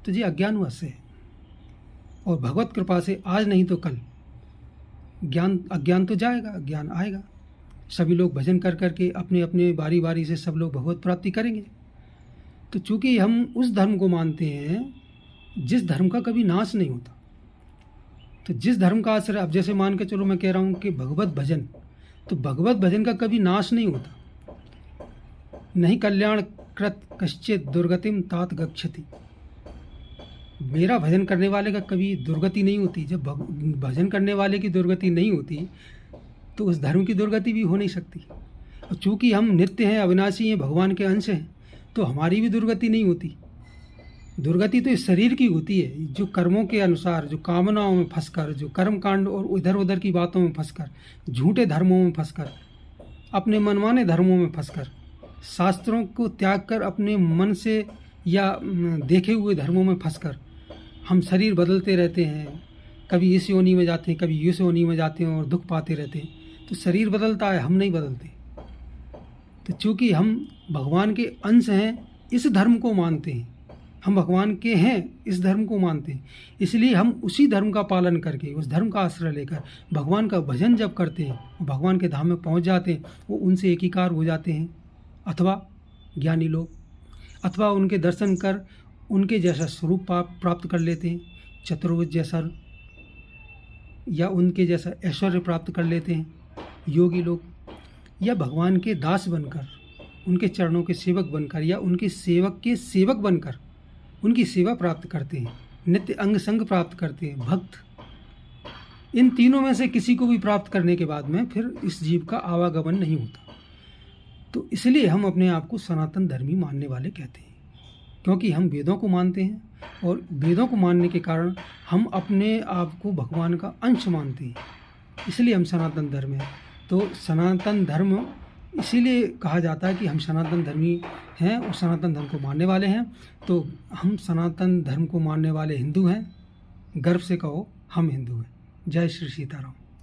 तो ये अज्ञानवश है। और भगवत कृपा से आज नहीं तो कल अज्ञान तो जाएगा, ज्ञान आएगा। सभी लोग भजन कर करके अपने अपने बारी बारी से सब लोग भगवत प्राप्ति करेंगे। तो चूंकि हम उस धर्म को मानते हैं जिस धर्म का कभी नाश नहीं होता, तो जिस धर्म का आश्रय, अब जैसे मान के चलो मैं कह रहा हूँ कि भगवत भजन, तो भगवत भजन का कभी नाश नहीं होता। नहीं कल्याण कृत कश्चित दुर्गतिम तात गच्छति। मेरा भजन करने वाले का कभी दुर्गति नहीं होती। जब भजन करने वाले की दुर्गति नहीं होती तो उस धर्म की दुर्गति भी हो नहीं सकती। और चूँकि हम नित्य हैं, अविनाशी हैं, भगवान के अंश हैं, तो हमारी भी दुर्गति नहीं होती। दुर्गति तो इस शरीर की होती है, जो कर्मों के अनुसार, जो कामनाओं में फंसकर, जो कर्म कांड और इधर उधर की बातों में फंसकर, झूठे धर्मों में फंसकर, अपने मनमाने धर्मों में फंसकर, शास्त्रों को त्याग कर अपने मन से या देखे हुए धर्मों में फंसकर हम शरीर बदलते रहते हैं। कभी इस योनि में जाते हैं, कभी इस योनि में जाते हैं और दुख पाते रहते हैं। तो शरीर बदलता है, हम नहीं बदलते। तो चूँकि हम भगवान के अंश हैं, इस धर्म को मानते हैं, हम भगवान के हैं इस धर्म को मानते हैं, इसलिए हम उसी धर्म का पालन करके, उस धर्म का आश्रय लेकर भगवान का भजन जब करते हैं, भगवान के धाम में पहुंच जाते हैं, वो उनसे एकीकार हो जाते हैं। अथवा ज्ञानी लोग, अथवा उनके दर्शन कर उनके जैसा स्वरूप प्राप्त कर लेते हैं, चतुर्भुज जैसा, या उनके जैसा ऐश्वर्य प्राप्त कर लेते हैं योगी लोग, या भगवान के दास बनकर, उनके चरणों के सेवक बनकर, या उनके सेवक के सेवक बनकर उनकी सेवा प्राप्त करते हैं, नित्य अंग संग प्राप्त करते हैं, भक्त। इन तीनों में से किसी को भी प्राप्त करने के बाद में फिर इस जीव का आवागमन नहीं होता। तो इसलिए हम अपने आप को सनातन धर्मी मानने वाले कहते हैं, क्योंकि हम वेदों को मानते हैं, और वेदों को मानने के कारण हम अपने आप को भगवान का अंश मानते हैं, इसलिए हम सनातन धर्म हैं। तो सनातन धर्म इसीलिए कहा जाता है कि हम सनातन धर्मी हैं और सनातन धर्म को मानने वाले हैं। तो हम सनातन धर्म को मानने वाले हिंदू हैं, गर्व से कहो हम हिंदू हैं। जय श्री सीताराम।